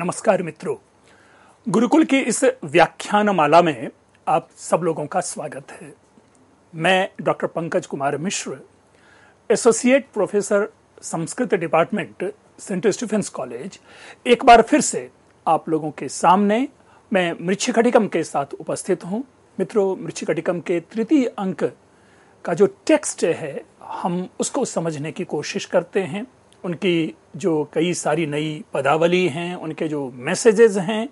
नमस्कार मित्रों, गुरुकुल की इस व्याख्यानमाला में आप सब लोगों का स्वागत है। मैं doctor Pankaj Kumar Mishra, associate professor Sanskrit department Saint Stephen's college, एक बार फिर से आप लोगों के सामने मैं मृच्छकटिकम के साथ उपस्थित हूं। मित्रों, मृच्छकटिकम के तृतीय अंक का जो टेक्स्ट है, हम उसको समझने की कोशिश करते हैं। उनकी जो कई सारी नई पदावली हैं, उनके जो मैसेजेस हैं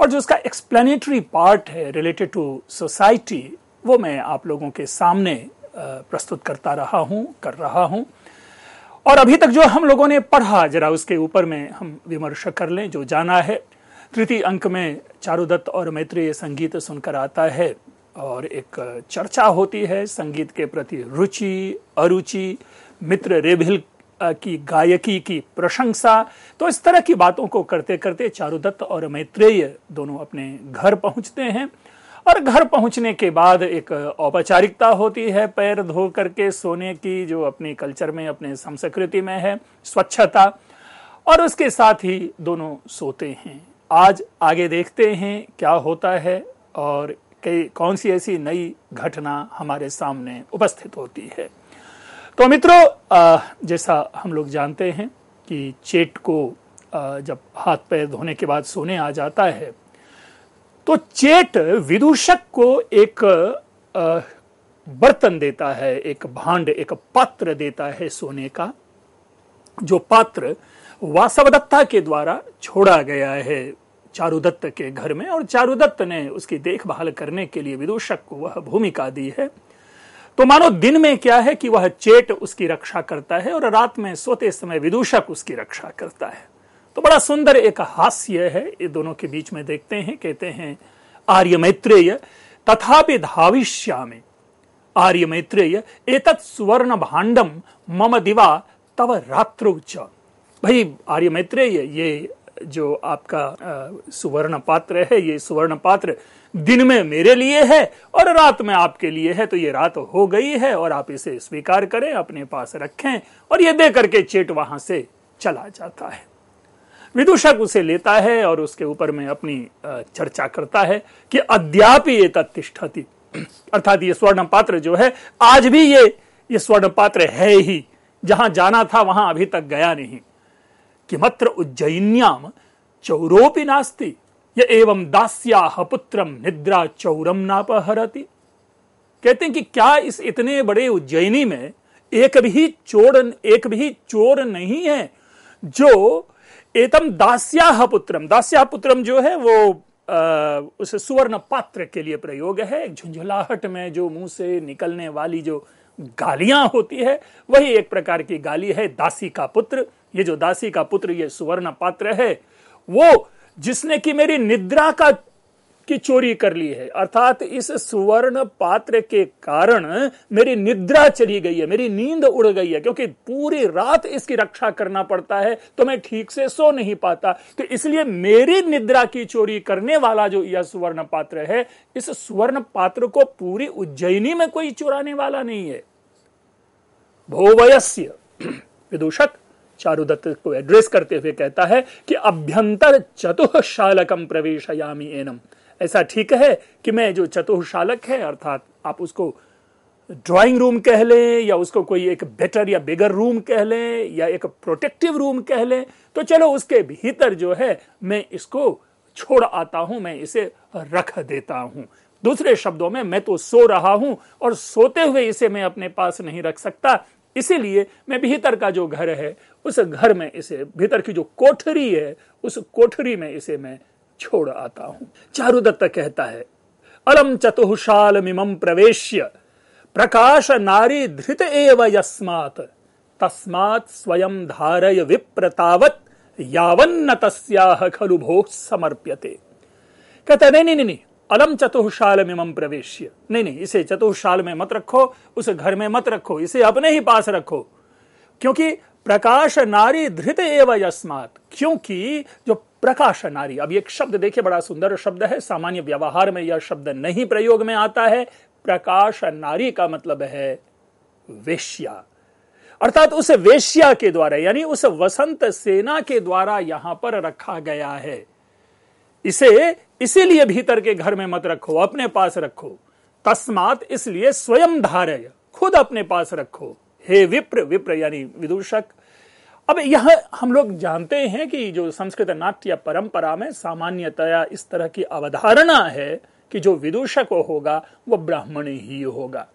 और जो उसका एक्सप्लेनेटरी पार्ट है रिलेटेड टू सोसाइटी, वो मैं आप लोगों के सामने प्रस्तुत कर रहा हूं। और अभी तक जो हम लोगों ने पढ़ा, जरा उसके ऊपर में हम विमर्श कर लें। जो जाना है, तृतीय अंक में चारुदत्त और मैत्रेय संगीत सुनकर आता है और एक चर्चा होती है संगीत के प्रति रुचि अरुचि, मित्र रेभिल की गायकी की प्रशंसा। तो इस तरह की बातों को करते करते चारुदत्त और मैत्रेय दोनों अपने घर पहुंचते हैं और घर पहुंचने के बाद एक औपचारिकता होती है पैर धो करके सोने की, जो अपनी कल्चर में, अपने संस्कृति में है, स्वच्छता, और उसके साथ ही दोनों सोते हैं। आज आगे देखते हैं क्या होता है और कौन सी ऐसी नई घटना हमारे सामने उपस्थित होती है। तो मित्रों, जैसा हम लोग जानते हैं कि चेट को जब हाथ पैर धोने के बाद सोने आ जाता है, तो चेट विदूषक को एक बर्तन देता है, एक भांड, एक पात्र देता है सोने का, जो पात्र वासवदत्ता के द्वारा छोड़ा गया है चारुदत्त के घर में, और चारुदत्त ने उसकी देखभाल करने के लिए विदूषक को वह भूमिका दी है। तो मानो दिन में क्या है कि वह चेट उसकी रक्षा करता है और रात में सोते समय विदूषक उसकी रक्षा करता है। तो बड़ा सुंदर एक हास्य है ये दोनों के बीच में, देखते हैं। कहते हैं आर्य मैत्रेय तथापि धाविष्यामि, आर्य मैत्रेय एतत् सुवर्ण भांडम मम दिवा तव रात्रौ च। भाई आर्य मैत्रेय, ये जो आपका सुवर्ण पात्र है, ये सुवर्ण पात्र दिन में मेरे लिए है और रात में आपके लिए है। तो ये रात हो गई है और आप इसे स्वीकार करें, अपने पास रखें। और ये दे करके चेट वहां से चला जाता है। विदूषक उसे लेता है और उसके ऊपर में अपनी चर्चा करता है कि अद्यापि ये तत्तिष्ठति, अर्थात ये स्वर्ण पात्र जो है, आज भी ये स्वर्ण पात्र है ही, जहां जाना था वहां अभी तक गया नहीं। किमत्र उज्जयिन्याम चौरोपि नास्ति य एवं दास्याह पुत्रम निद्रा चौरम नापहरति। कहते हैं कि क्या इस इतने बड़े उज्जयिनी में एक भी चोर नहीं है जो एतम दास्याह पुत्रम, दास्याह पुत्रम जो है वो उस सुवर्ण पात्र के लिए प्रयोग है। एक झुंझुलाहट में जो मुंह से निकलने वाली जो गालियां होती है, वही एक प्रकार की गाली है, दासी का पुत्र। ये जो दासी का पुत्र, ये सुवर्ण पात्र है, वो जिसने कि मेरी निद्रा की चोरी कर ली है। अर्थात इस सुवर्ण पात्र के कारण मेरी निद्रा चली गई है, मेरी नींद उड़ गई है, क्योंकि पूरी रात इसकी रक्षा करना पड़ता है तो मैं ठीक से सो नहीं पाता। तो इसलिए मेरी निद्रा की चोरी करने वाला जो यह सुवर्ण पात्र है, इस सुवर्ण पात्र को पूरी उज्जयिनी में कोई चुराने वाला नहीं है। भोवयस्य, विदूषक चारुदत्त को एड्रेस करते हुए कहता है कि अभ्यंतर चतुःशालकम प्रवेशयामि एनम। ऐसा ठीक है कि मैं जो चतुःशालक है, अर्थात आप उसको ड्राइंग रूम कह लें या उसको कोई एक बेटर या बिगर रूम कह लें या एक प्रोटेक्टिव रूम कह लें, तो चलो उसके भीतर जो है मैं इसको छोड़ आता हूं, मैं इसे रख देता हूं। दूसरे शब्दों में, मैं तो सो रहा हूं और सोते हुए इसे मैं अपने पास नहीं रख सकता, इसीलिए मैं भीतर का जो घर है, उस घर में इसे, भीतर की जो कोठरी है, उस कोठरी में इसे मैं छोड़ आता हूं। चारुदत्त कहता है अलम चतुःशाल मिमं प्रवेश्य प्रकाश नारी धृत एव यस्मात् तस्मात् स्वयं धारय विप्रतावत् यावन्न तस्याह खलु भोः समर्प्यते। कहता नहीं, अलम चतुःशाल मिमं प्रवेश्य, नहीं, इसे चतुःशाल में मत रखो, उस घर में मत रखो, इसे अपने ही पास रखो। क्योंकि प्रकाश नारी धृत एव यस्मात्, क्योंकि जो प्रकाश नारी, अब एक शब्द देखिए, बड़ा सुंदर शब्द है, सामान्य व्यवहार में यह शब्द नहीं प्रयोग में आता है। प्रकाश नारी का मतलब है वेश्या, अर्थात उस वेश्या के द्वारा, यानी उस वसंत सेना के द्वारा यहां पर रखा गया है। इसे इसीलिए भीतर के घर में मत रखो, अपने पास रखो। तस्मात, इसलिए स्वयं धारय, खुद अपने पास रखो। हे विप्र, विप्र यानी विदूषक। अब यह हम लोग जानते हैं कि जो संस्कृत नाट्य परंपरा में सामान्यतया इस तरह की अवधारणा है कि जो विदूषक होगा वह ब्राह्मण ही होगा।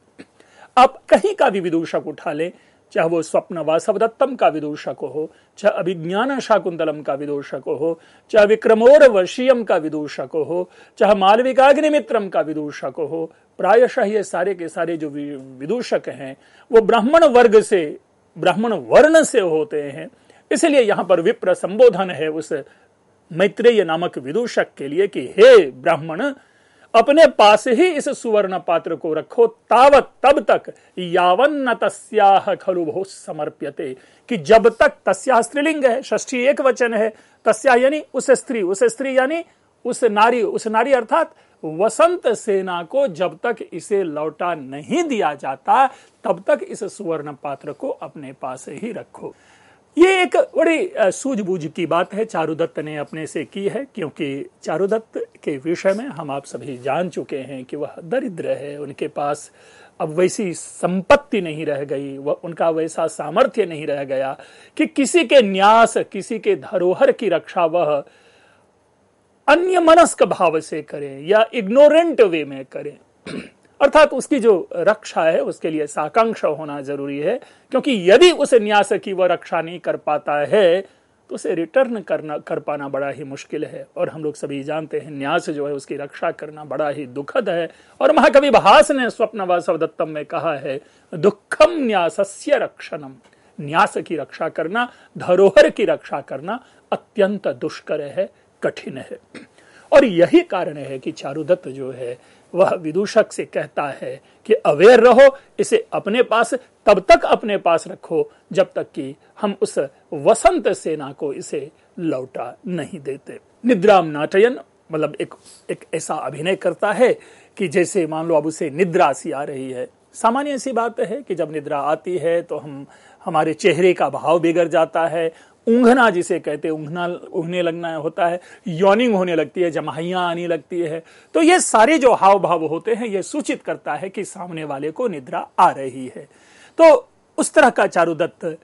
आप कहीं का भी विदूषक उठा लें, चाहे वो स्वप्न वासवदत्तम का विदूषक हो, चाहे अभिज्ञान शाकुंतलम का विदूषक हो, चाहे विक्रमोर वशीयम का विदूषक हो, चाहे मालविकाग्निमित्रम का विदूषक हो, प्रायशः ये सारे के सारे जो विदूषक हैं वो ब्राह्मण वर्ग से, ब्राह्मण वर्ण से होते हैं। इसलिए यहां पर विप्र संबोधन है उस मैत्रेय नामक विदूषक के लिए कि हे ब्राह्मण, अपने पास ही इस सुवर्ण पात्र को रखो, तावत, तब तक, यावन्न तस्याह खलु भो समर्प्यते, कि जब तक, तस्याह स्त्रीलिंग है, षष्ठी एक वचन है, तस्याह यानी उस स्त्री यानी उस नारी अर्थात वसंत सेना को जब तक इसे लौटा नहीं दिया जाता तब तक इस सुवर्ण पात्र को अपने पास ही रखो। ये एक बड़ी सूझबूझ की बात है चारुदत्त ने अपने से की है, क्योंकि चारुदत्त के विषय में हम आप सभी जान चुके हैं कि वह दरिद्र है। उनके पास अब वैसी संपत्ति नहीं रह गई, वह उनका वैसा सामर्थ्य नहीं रह गया कि किसी के न्यास, किसी के धरोहर की रक्षा वह अन्य मनस्क भाव से करें या इग्नोरेंट वे में करें। अर्थात उसकी जो रक्षा है उसके लिए साकांक्ष होना जरूरी है, क्योंकि यदि उस न्यास की वह रक्षा नहीं कर पाता है तो उसे रिटर्न कर पाना बड़ा ही मुश्किल है। और हम लोग सभी जानते हैं न्यास जो है उसकी रक्षा करना बड़ा ही दुखद है। और महाकवि भास ने स्वप्न वासवदत्तम में कहा है, दुखम न्यासस्य रक्षणम, न्यास की रक्षा करना, धरोहर की रक्षा करना अत्यंत दुष्कर है, कठिन है। और यही कारण है कि चारुदत्त जो है वह विदूषक से कहता है कि अवेयर रहो, इसे अपने पास तब तक अपने पास रखो जब तक कि हम उस वसंत सेना को इसे लौटा नहीं देते। निद्राम नाटयन मतलब एक ऐसा अभिनय करता है कि जैसे मान लो अब उसे निद्रा सी आ रही है। सामान्य सी बात है कि जब निद्रा आती है तो हमारे चेहरे का भाव बिगड़ जाता है, ऊँघना जिसे कहते हैं, ऊँघने लगना होता है, यॉर्निंग होने लगती है, जमाहियां आने लगती है। तो ये सारे जो हाव भाव होते हैं ये सूचित करता है कि सामने वाले को निद्रा आ रही है। तो उस तरह का चारुदत्त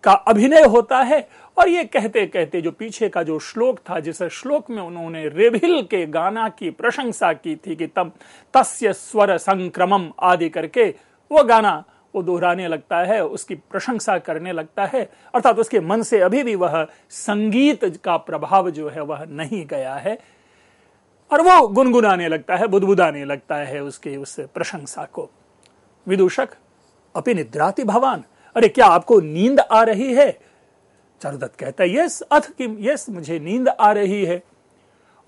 का अभिनय होता है। और ये कहते कहते जो पीछे का जो श्लोक था, जिस श्लोक में उन्होंने रेभिल के गाना की प्रशंसा की थी कि तम तस्य स्वर संक्रमम आदि करके, वो गाना वो दोहराने लगता है, उसकी प्रशंसा करने लगता है। अर्थात उसके मन से अभी भी वह संगीत का प्रभाव जो है वह नहीं गया है और वो गुनगुनाने लगता है, बुदबुदाने लगता है उसके उस प्रशंसा को। विदूषक, अपि निद्राति भवान, अरे क्या आपको नींद आ रही है? चारुदत्त कहता है यस अथ किम, यस मुझे नींद आ रही है।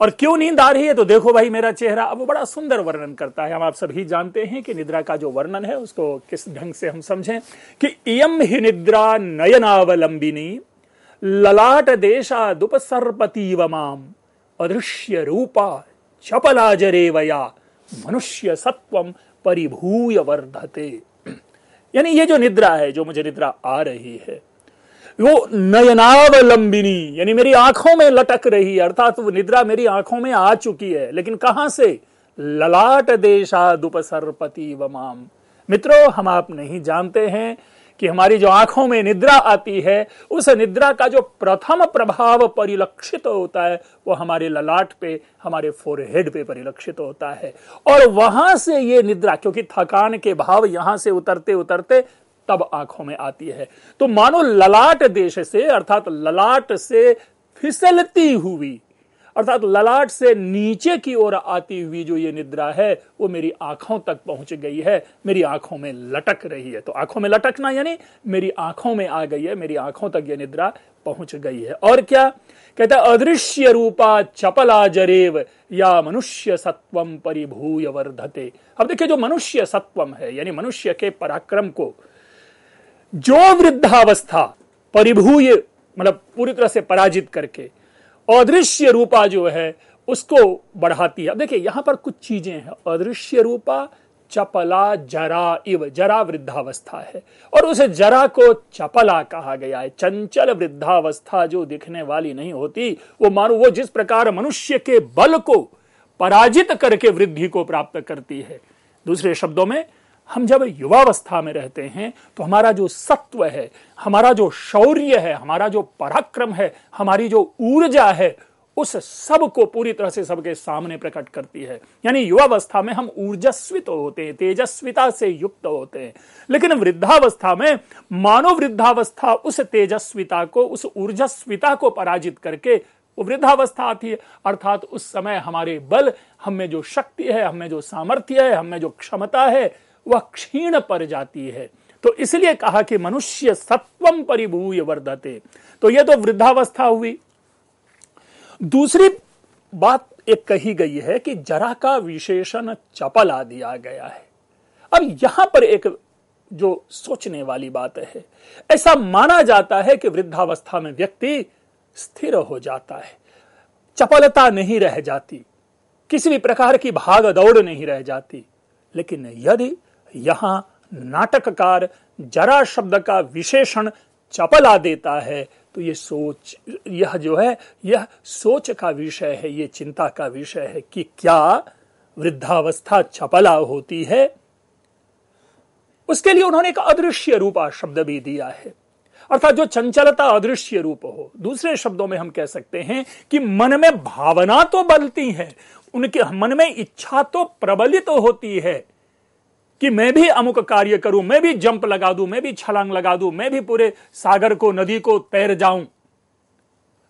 और क्यों नींद आ रही है? तो देखो भाई मेरा चेहरा। अब वो बड़ा सुंदर वर्णन करता है। हम आप सभी जानते हैं कि निद्रा का जो वर्णन है उसको किस ढंग से हम समझें कि इयम ही निद्रा नयनावलंबिनी ललाट देशा दुपसर्पतीव माम अदृश्य रूपा चपलाजरेवया मनुष्य सत्वम परिभूय वर्धते। यानी ये जो निद्रा है, जो मुझे निद्रा आ रही है, वो नयनावलंबिनी यानी मेरी आंखों में लटक रही है। अर्थात वो निद्रा मेरी आंखों में आ चुकी है, लेकिन कहां से? ललाट देशादुपसर्पति वमाम। मित्रों, हम आप नहीं जानते हैं कि हमारी जो आंखों में निद्रा आती है, उस निद्रा का जो प्रथम प्रभाव परिलक्षित होता है वो हमारे ललाट पे, हमारे फोरहेड पे परिलक्षित होता है। और वहां से ये निद्रा, क्योंकि थकान के भाव यहां से उतरते उतरते तब आंखों में आती है। तो मानो ललाट देश से, अर्थात ललाट से फिसलती हुई, अर्थात ललाट से नीचे की ओर आती हुई जो ये निद्रा है वो मेरी आंखों तक पहुंच गई है, मेरी आंखों में लटक रही है। तो आंखों में लटकना यानी मेरी आंखों में आ गई है, मेरी आंखों तक ये निद्रा पहुंच गई है। और क्या कहता है? अदृश्य रूपा चपला जरेव या मनुष्य सत्वम परिभूय वर्धते। अब देखिए, जो मनुष्य सत्वम है यानी मनुष्य के पराक्रम को जो वृद्धावस्था परिभूय मतलब पूरी तरह से पराजित करके अदृश्य रूपा जो है उसको बढ़ाती है। अब देखिए यहां पर कुछ चीजें हैं, अदृश्य रूपा, चपला जरा इव, जरा वृद्धावस्था है और उस जरा को चपला कहा गया है। चंचल वृद्धावस्था जो दिखने वाली नहीं होती, वो मानो वो जिस प्रकार मनुष्य के बल को पराजित करके वृद्धि को प्राप्त करती है। दूसरे शब्दों में, हम जब युवावस्था में रहते हैं तो हमारा जो सत्व है, हमारा जो शौर्य है, हमारा जो पराक्रम है, हमारी जो ऊर्जा है, उस सब को पूरी तरह से सबके सामने प्रकट करती है। यानी युवावस्था में हम ऊर्जस्वित होते हैं, तेजस्विता से युक्त होते हैं। लेकिन वृद्धावस्था में मानव वृद्धावस्था उस तेजस्विता को, उस ऊर्जस्विता को पराजित करके वो वृद्धावस्था आती है। अर्थात उस समय हमारे बल, हम में जो शक्ति है, हम में जो सामर्थ्य है, हम में जो क्षमता है, वह क्षीण पड़ जाती है। तो इसलिए कहा कि मनुष्य सत्वम परिभूय वर्धते। तो यह तो वृद्धावस्था हुई। दूसरी बात एक कही गई है कि जरा का विशेषण चपला दिया गया है। अब यहां पर एक जो सोचने वाली बात है, ऐसा माना जाता है कि वृद्धावस्था में व्यक्ति स्थिर हो जाता है, चपलता नहीं रह जाती, किसी भी प्रकार की भाग दौड़ नहीं रह जाती। लेकिन यदि यहां नाटककार जरा शब्द का विशेषण चपला देता है तो यह जो है, यह सोच का विषय है, यह चिंता का विषय है कि क्या वृद्धावस्था चपला होती है। उसके लिए उन्होंने एक अदृश्य रूपा शब्द भी दिया है, अर्थात जो चंचलता अदृश्य रूप हो। दूसरे शब्दों में हम कह सकते हैं कि मन में भावना तो बलती है, उनके मन में इच्छा तो प्रबलित होती है कि मैं भी अमुक कार्य करूं, मैं भी जंप लगा दूं, मैं भी छलांग लगा दूं, मैं भी पूरे सागर को, नदी को तैर जाऊं।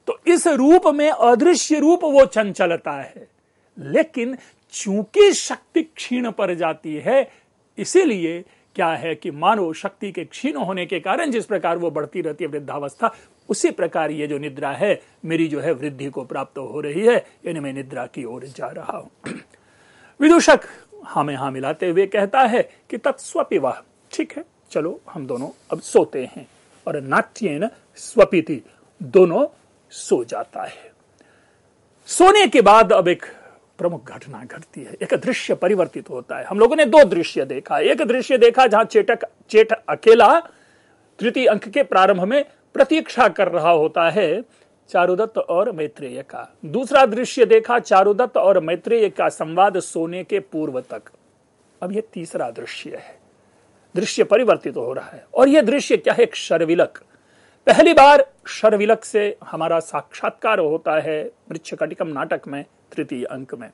तो इस रूप में अदृश्य रूप वो चंचलता है। लेकिन चूंकि शक्ति क्षीण पड़ जाती है, इसीलिए क्या है कि मानव शक्ति के क्षीण होने के कारण जिस प्रकार वो बढ़ती रहती है वृद्धावस्था, उसी प्रकार ये जो निद्रा है मेरी जो है वृद्धि को प्राप्त हो रही है, यानी मैं निद्रा की ओर जा रहा हूं। विदूषक हमें हाँ मिलाते हुए कहता है कि तत्स्वपिवा, ठीक है, चलो हम दोनों अब सोते हैं। और नाट्येन स्वपिति, दोनों सो जाता है। सोने के बाद अब एक प्रमुख घटना घटती है, एक दृश्य परिवर्तित होता है। हम लोगों ने दो दृश्य देखा। एक दृश्य देखा जहां चेट अकेला तृतीय अंक के प्रारंभ में प्रतीक्षा कर रहा होता है चारुदत्त और मैत्रेय का। दूसरा दृश्य देखा चारुदत्त और मैत्रेय का संवाद सोने के पूर्व तक। अब यह तीसरा दृश्य है, दृश्य परिवर्तित हो रहा है। और यह दृश्य क्या है? एक शरविलक। पहली बार शरविलक से हमारा साक्षात्कार होता है मृच्छकटिकम नाटक में तृतीय अंक में।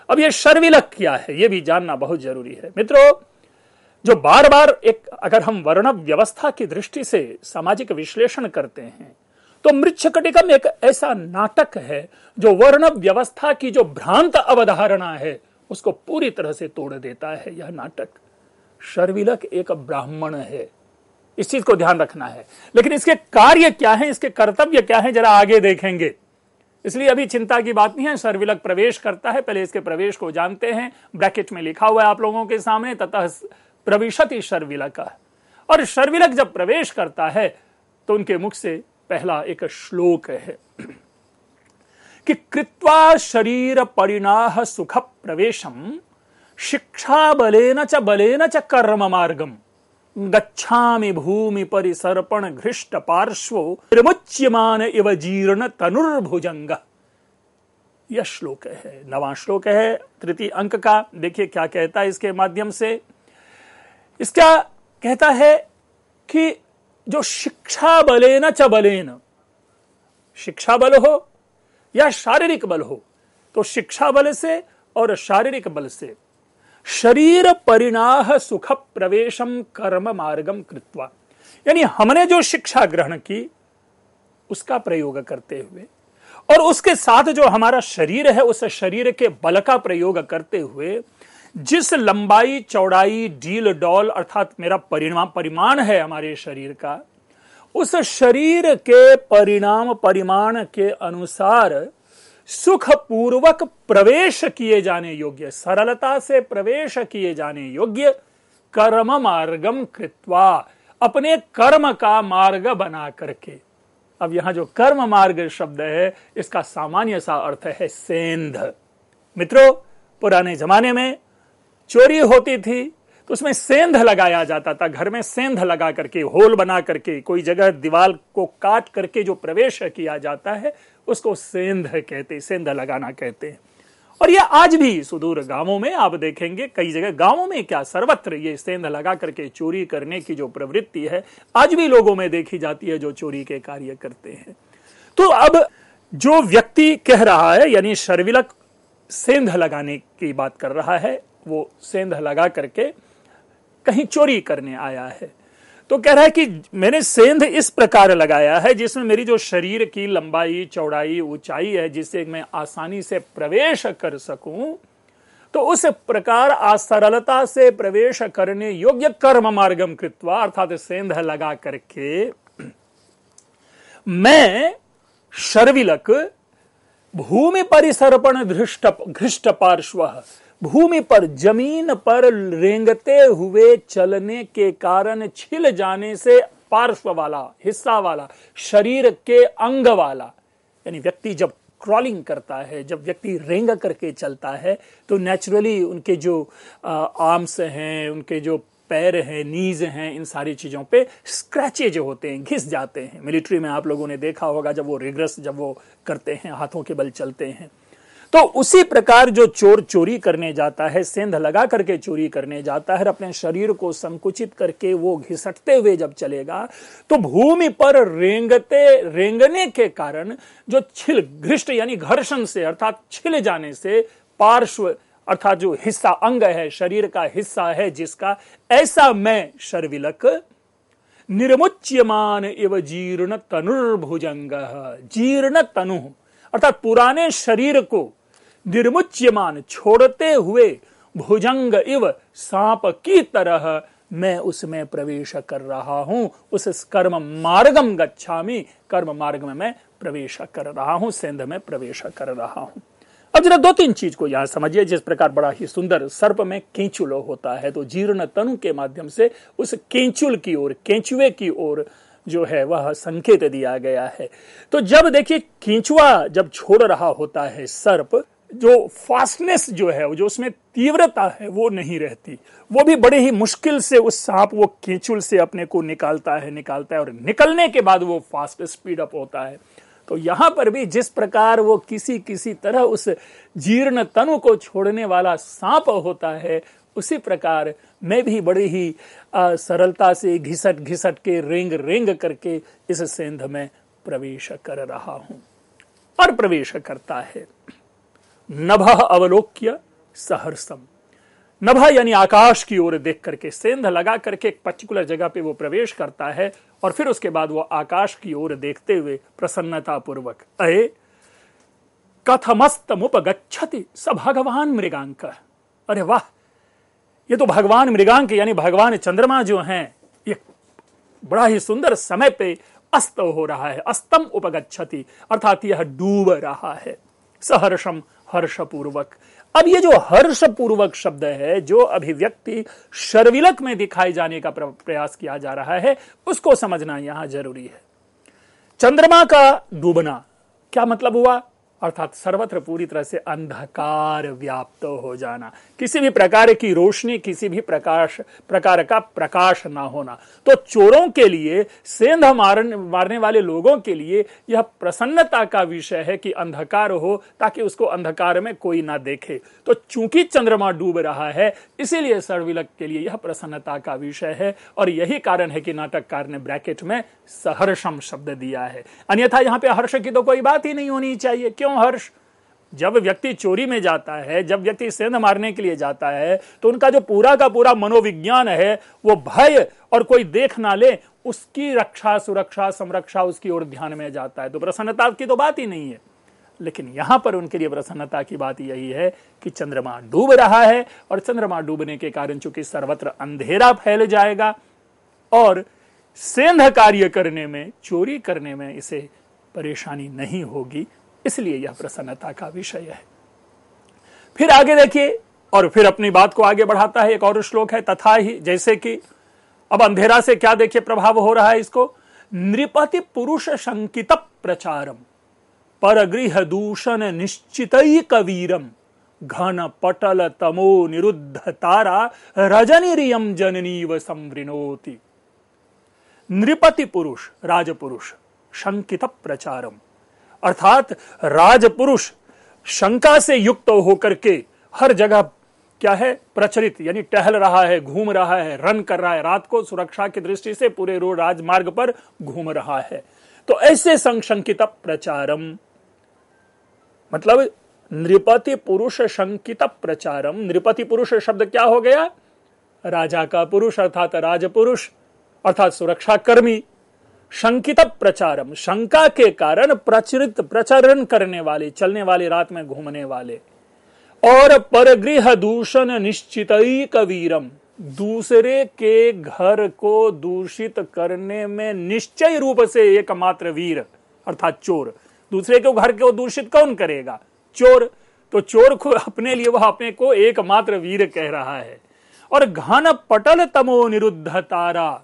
अब यह शरविलक क्या है, यह भी जानना बहुत जरूरी है मित्रों। जो बार बार एक, अगर हम वर्ण व्यवस्था की दृष्टि से सामाजिक विश्लेषण करते हैं तो मृच्छकटिकम एक ऐसा नाटक है जो वर्ण व्यवस्था की जो भ्रांत अवधारणा है उसको पूरी तरह से तोड़ देता है। यह नाटक, शरविलक एक ब्राह्मण है, इस चीज को ध्यान रखना है। लेकिन इसके कार्य क्या है, इसके कर्तव्य क्या है, जरा आगे देखेंगे। इसलिए अभी चिंता की बात नहीं है। शरविलक प्रवेश करता है, पहले इसके प्रवेश को जानते हैं। ब्रैकेट में लिखा हुआ है आप लोगों के सामने, ततः प्रविशति शरविलक। और शरविलक जब प्रवेश करता है तो उनके मुख से पहला एक श्लोक है कि कृत्वा शरीर परिणाह सुख प्रवेशम शिक्षा बलेन च कर्म मार्गम गच्छामि भूमि परिसर्पण घृष्ट पार्श्वो विमुच्यमान इव जीर्ण तनुर्भुजंग। यह श्लोक है, 9वां श्लोक है तृतीय अंक का। देखिए क्या कहता है इसके माध्यम से। इसका कहता है कि जो शिक्षा बलेन च बलेन, शिक्षा बल हो या शारीरिक बल हो, तो शिक्षा बल से और शारीरिक बल से शरीर परिणाह सुख प्रवेशम कर्म मार्गम कृत्वा, यानी हमने जो शिक्षा ग्रहण की उसका प्रयोग करते हुए और उसके साथ जो हमारा शरीर है उस शरीर के बल का प्रयोग करते हुए जिस लंबाई चौड़ाई डील डॉल अर्थात मेरा परिमाण है हमारे शरीर का, उस शरीर के परिमाण के अनुसार सुख पूर्वक प्रवेश किए जाने योग्य, सरलता से प्रवेश किए जाने योग्य कर्म मार्गम कृत्वा, अपने कर्म का मार्ग बना करके। अब यहां जो कर्म मार्ग शब्द है इसका सामान्य सा अर्थ है सेंध। मित्रों, पुराने जमाने में चोरी होती थी तो उसमें सेंध लगाया जाता था, घर में सेंध लगा करके, होल बना करके, कोई जगह दीवार को काट करके जो प्रवेश किया जाता है उसको सेंध कहते, सेंध लगाना कहते हैं। और ये आज भी सुदूर गांवों में आप देखेंगे, कई जगह गांवों में क्या सर्वत्र ये सेंध लगा करके चोरी करने की जो प्रवृत्ति है आज भी लोगों में देखी जाती है जो चोरी के कार्य करते हैं। तो अब जो व्यक्ति कह रहा है, यानी शर्विलक सेंध लगाने की बात कर रहा है, वो सेंध लगा करके कहीं चोरी करने आया है, तो कह रहा है कि मैंने सेंध इस प्रकार लगाया है जिसमें मेरी जो शरीर की लंबाई, चौड़ाई, ऊंचाई है, जिससे मैं आसानी से प्रवेश कर सकूं, तो उस प्रकार सरलता से प्रवेश करने योग्य कर्म मार्गम कृत्वा, अर्थात सेंध लगा करके मैं शर्विलक भूमि परिसर्पण घृष्ट पार्श्व, भूमि पर, जमीन पर रेंगते हुए चलने के कारण छिल जाने से पार्श्व वाला, हिस्सा वाला, शरीर के अंग वाला, यानी व्यक्ति जब क्रॉलिंग करता है, जब व्यक्ति रेंग करके चलता है तो नेचुरली उनके जो आर्म्स हैं, उनके जो पैर हैं, नीज हैं, इन सारी चीजों पे स्क्रैचेज होते हैं, घिस जाते हैं। मिलिट्री में आप लोगों ने देखा होगा जब वो रिग्रेस, जब वो करते हैं, हाथों के बल चलते हैं। तो उसी प्रकार जो चोर चोरी करने जाता है, सेंध लगा करके चोरी करने जाता है, अपने शरीर को संकुचित करके वो घिसटते हुए जब चलेगा तो भूमि पर रेंगने के कारण जो छिल, घृष्ट यानी घर्षण से, अर्थात छिल जाने से, पार्श्व अर्थात जो हिस्सा, अंग है, शरीर का हिस्सा है जिसका, ऐसा मैं शर्विलक निर्मुच्यमान एवं जीर्ण तनुर्भुजंग, जीर्ण तनु अर्थात पुराने शरीर को निर्मुच्यमान छोड़ते हुए, भुजंग इव सांप की तरह मैं उसमें प्रवेश कर रहा हूं, उस कर्म मार्गम गच्छामि, कर्म मार्ग में मैं प्रवेश कर रहा हूं, सेंध में प्रवेश कर रहा हूं। अब जरा दो तीन चीज को यहां समझिए। जिस प्रकार बड़ा ही सुंदर सर्प में केंचुल होता है, तो जीर्ण तनु के माध्यम से उस केंचुल की ओर, केंचुए की ओर जो है वह संकेत दिया गया है। तो जब देखिए केंचुआ जब छोड़ रहा होता है सर्प, जो फास्टनेस जो है, जो उसमें तीव्रता है वो नहीं रहती, वो भी बड़े ही मुश्किल से उस सांप वो केंचुल से अपने को निकालता है और निकलने के बाद वो फास्ट स्पीड अप होता है। तो यहां पर भी जिस प्रकार वो किसी तरह उस जीर्ण तनु को छोड़ने वाला सांप होता है, उसी प्रकार मैं भी बड़ी ही सरलता से घिसट के रेंग करके इस सेंध में प्रवेश कर रहा हूं। और प्रवेश करता है। नभः अवलोक्य सहर्षम, नभ यानी आकाश की ओर देख करके, सेंध लगा करके एक पर्टिकुलर जगह पे वो प्रवेश करता है और फिर उसके बाद वो आकाश की ओर देखते हुए प्रसन्नता पूर्वक, अये कथमस्तमुपगच्छति स भगवान मृगांक, अरे वाह, ये तो भगवान मृगांक यानी भगवान चंद्रमा जो हैं, ये बड़ा ही सुंदर समय पे अस्त हो रहा है, अस्तम उपगच्छति अर्थात यह डूब रहा है, सहर्षम हर्षपूर्वक। अब ये जो हर्षपूर्वक शब्द है, जो अभिव्यक्ति शर्विलक में दिखाई जाने का प्रयास किया जा रहा है, उसको समझना यहां जरूरी है। चंद्रमा का डूबना क्या मतलब हुआ? अर्थात सर्वत्र पूरी तरह से अंधकार व्याप्त हो जाना, किसी भी प्रकार की रोशनी, किसी भी प्रकार का प्रकाश ना होना। तो चोरों के लिए, सेंध मारने वाले लोगों के लिए यह प्रसन्नता का विषय है कि अंधकार हो, ताकि उसको अंधकार में कोई ना देखे। तो चूंकि चंद्रमा डूब रहा है, इसीलिए शर्विलक के लिए यह प्रसन्नता का विषय है। और यही कारण है कि नाटककार ने ब्रैकेट में सहर्षम शब्द दिया है, अन्यथा यहां पे हर्ष की तो कोई बात ही नहीं होनी चाहिए। क्यों हर्ष? जब व्यक्ति चोरी में जाता है, जब व्यक्ति सेंध मारने के लिए जाता है, तो उनका जो पूरा का पूरा मनोविज्ञान है वो भय और कोई देख ना ले, उसकी रक्षा, सुरक्षा, संरक्षा, उसकी ओर ध्यान में जाता है। तो प्रसन्नता की तो बात ही नहीं है। लेकिन यहां पर उनके लिए प्रसन्नता की बात यही है कि चंद्रमा डूब रहा है, और चंद्रमा डूबने के कारण चूंकि सर्वत्र अंधेरा फैल जाएगा और सेंध कार्य करने में, चोरी करने में इसे परेशानी नहीं होगी, इसलिए यह प्रसन्नता का विषय है। फिर आगे देखिए, और फिर अपनी बात को आगे बढ़ाता है। एक और श्लोक है, तथा ही, जैसे कि अब अंधेरा से क्या देखिए प्रभाव हो रहा है इसको, नृपति पुरुष शंकित प्रचारम परगृह दूषण निश्चित कवीरम घन पटल तमो निरुद्ध तारा रजनीरियम जननीव संवृणोति। नृपति पुरुष, राजपुरुष, शंकित प्रचारम, अर्थात राजपुरुष शंका से युक्त होकर के हर जगह क्या है, प्रचलित, यानी टहल रहा है, घूम रहा है, रन कर रहा है, रात को सुरक्षा की दृष्टि से पूरे रोड राजमार्ग पर घूम रहा है। तो ऐसे संशंकित प्रचारम मतलब नृपति पुरुष शंकित प्रचारम। नृपति पुरुष शब्द क्या हो गया, राजा का पुरुष अर्थात राजपुरुष अर्थात सुरक्षाकर्मी। शंकित प्रचारम, शंका के कारण प्रचलित, प्रचरण करने वाले, चलने वाले, रात में घूमने वाले। और परगृह दूषण निश्चितैक वीरम, दूसरे के घर को दूषित करने में निश्चय रूप से एकमात्र वीर अर्थात चोर। दूसरे के घर को दूषित कौन करेगा, चोर। तो चोर को अपने लिए वह अपने को एकमात्र वीर कह रहा है। और घन पटल तमो निरुद्ध तारा,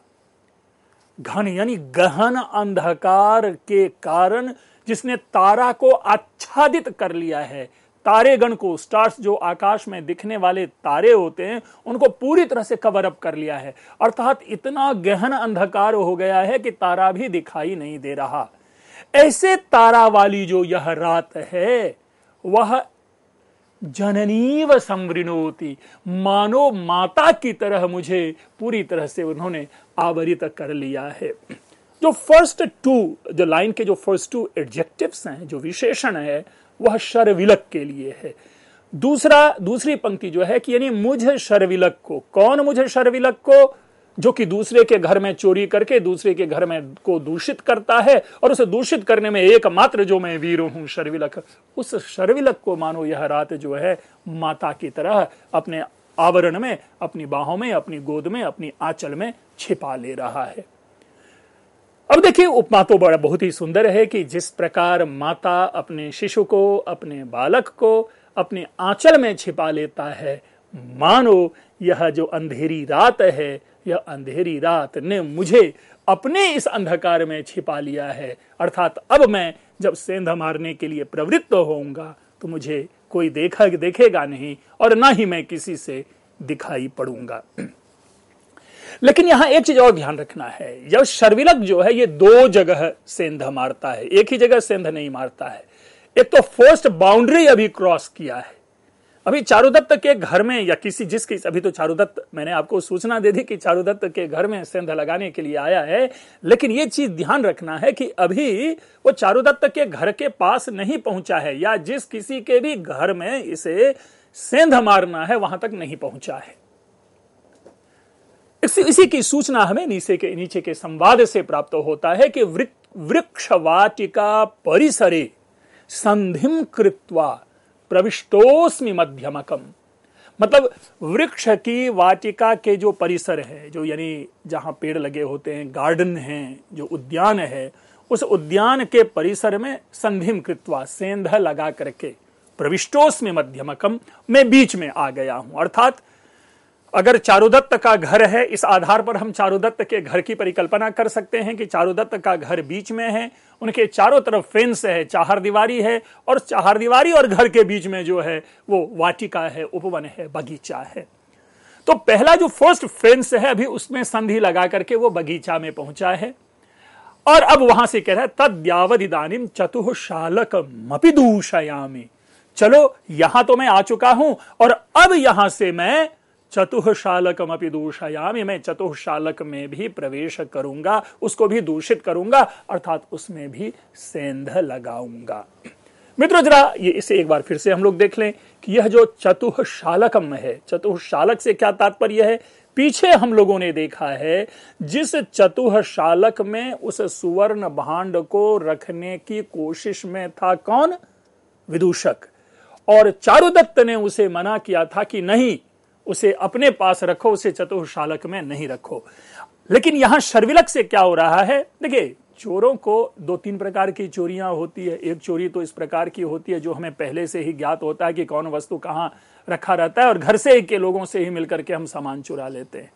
घन यानी गहन अंधकार के कारण जिसने तारा को आच्छादित कर लिया है, तारेगण को, स्टार्स जो आकाश में दिखने वाले तारे होते हैं उनको पूरी तरह से कवर अप कर लिया है। अर्थात इतना गहन अंधकार हो गया है कि तारा भी दिखाई नहीं दे रहा। ऐसे तारा वाली जो यह रात है वह जननीव संवृणोति, मानो माता की तरह मुझे पूरी तरह से उन्होंने आवरित कर लिया है। जो फर्स्ट टू, जो लाइन के जो फर्स्ट टू एडजेक्टिव्स हैं, जो विशेषण है, वह शर्विलक के लिए है। दूसरी पंक्ति जो है कि यानी मुझ शर्विलक को, कौन मुझ शर्विलक को, जो कि दूसरे के घर में चोरी करके दूसरे के घर में को दूषित करता है और उसे दूषित करने में एकमात्र जो मैं वीर हूं शर्विलक, उस शर्विलक को मानो यह रात जो है माता की तरह अपने आवरण में, अपनी बाहों में, अपनी गोद में, अपनी आंचल में छिपा ले रहा है। अब देखिए उपमा तो बड़ा बहुत ही सुंदर है कि जिस प्रकार माता अपने शिशु को, अपने बालक को अपने आंचल में छिपा लेता है, मानो यह जो अंधेरी रात है, यह अंधेरी रात ने मुझे अपने इस अंधकार में छिपा लिया है। अर्थात अब मैं जब सेंध मारने के लिए प्रवृत्त होऊंगा तो मुझे कोई देखेगा नहीं और ना ही मैं किसी से दिखाई पड़ूंगा। लेकिन यहां एक चीज और ध्यान रखना है, यह शर्विलक जो है ये दो जगह सेंध मारता है, एक ही जगह सेंध नहीं मारता है। एक तो फर्स्ट बाउंड्री अभी क्रॉस किया है, अभी चारुदत्त के घर में या अभी तो चारुदत्त, मैंने आपको सूचना दे दी कि चारुदत्त के घर में सेंध लगाने के लिए आया है, लेकिन यह चीज ध्यान रखना है कि अभी वो चारुदत्त के घर के पास नहीं पहुंचा है, या जिस किसी के भी घर में इसे सेंध मारना है वहां तक नहीं पहुंचा है। इसी की सूचना हमें नीचे के संवाद से प्राप्त होता है कि वृक्ष वाटिका परिसरे संधिम कृत्वा प्रविष्टोस्मि मध्यमकम, मतलब वृक्ष की वाटिका के जो परिसर है, जो यानी जहां पेड़ लगे होते हैं, गार्डन है, जो उद्यान है, उस उद्यान के परिसर में संधिम कृत्वा, सेंध लगा करके, प्रविष्टोस्मि मध्यमकम, मैं बीच में आ गया हूं। अर्थात अगर चारुदत्त का घर है, इस आधार पर हम चारुदत्त के घर की परिकल्पना कर सकते हैं कि चारुदत्त का घर बीच में है, उनके चारों तरफ फेंस है, चारदीवारी है, और चारदीवारी और घर के बीच में जो है वो वाटिका है, उपवन है, बगीचा है। तो पहला जो फर्स्ट फेंस है अभी उसमें संधि लगा करके वो बगीचा में पहुंचा है, और अब वहां से कह रहा है तद्यावदिदानीम चतुःशालक मपि दूषयामि, चलो यहां तो मैं आ चुका हूं और अब यहां से मैं चतुःशालकमपि दूषयामि, मैं चतुःशालक में भी प्रवेश करूंगा, उसको भी दूषित करूंगा, अर्थात उसमें भी सेंध लगाऊंगा। मित्रों जरा ये इसे एक बार फिर से हम लोग देख लें कि यह जो चतुःशालकम है, चतुःशालक से क्या तात्पर्य है। पीछे हम लोगों ने देखा है जिस चतुःशालक में उस सुवर्ण भांड को रखने की कोशिश में था कौन, विदूषक, और चारुदत्त ने उसे मना किया था कि नहीं, उसे अपने पास रखो, उसे चतुःशालक में नहीं रखो। लेकिन यहां शर्विलक से क्या हो रहा है, देखिए चोरों को दो तीन प्रकार की चोरियां होती है। एक चोरी तो इस प्रकार की होती है जो हमें पहले से ही ज्ञात होता है कि कौन वस्तु कहां रखा रहता है और घर से के लोगों से ही मिलकर के हम सामान चुरा लेते हैं।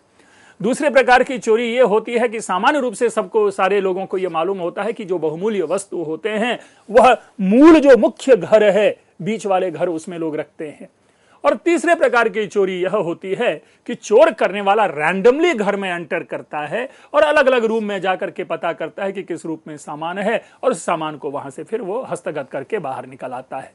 दूसरे प्रकार की चोरी ये होती है कि सामान्य रूप से सबको, सारे लोगों को यह मालूम होता है कि जो बहुमूल्य वस्तु होते हैं वह मूल जो मुख्य घर है, बीच वाले घर, उसमें लोग रखते हैं। और तीसरे प्रकार की चोरी यह होती है कि चोर करने वाला रैंडमली घर में एंटर करता है और अलग अलग रूम में जाकर के पता करता है कि किस रूप में सामान है और उस सामान को वहां से फिर वो हस्तगत करके बाहर निकल आता है।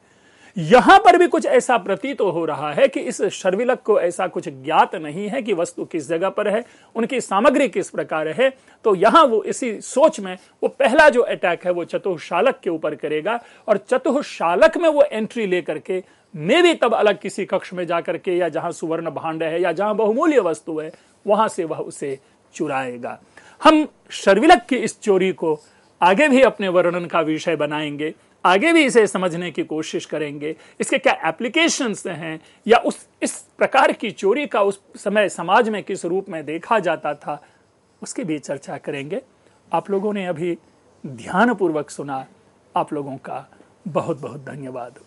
यहां पर भी कुछ ऐसा प्रतीत हो रहा है कि इस शर्विलक को ऐसा कुछ ज्ञात नहीं है कि वस्तु किस जगह पर है, उनकी सामग्री किस प्रकार है। तो यहां वो इसी सोच में वो पहला जो अटैक है वो चतुशालक के ऊपर करेगा और चतुशालक में वो एंट्री लेकर के मे भी तब अलग किसी कक्ष में जाकर के या जहां सुवर्ण भांड है या जहां बहुमूल्य वस्तु है वहां से वह उसे चुराएगा। हम शर्विलक की इस चोरी को आगे भी अपने वर्णन का विषय बनाएंगे, आगे भी इसे समझने की कोशिश करेंगे, इसके क्या एप्लीकेशंस हैं या इस प्रकार की चोरी का उस समय समाज में किस रूप में देखा जाता था उसकी भी चर्चा करेंगे। आप लोगों ने अभी ध्यानपूर्वक सुना, आप लोगों का बहुत बहुत धन्यवाद।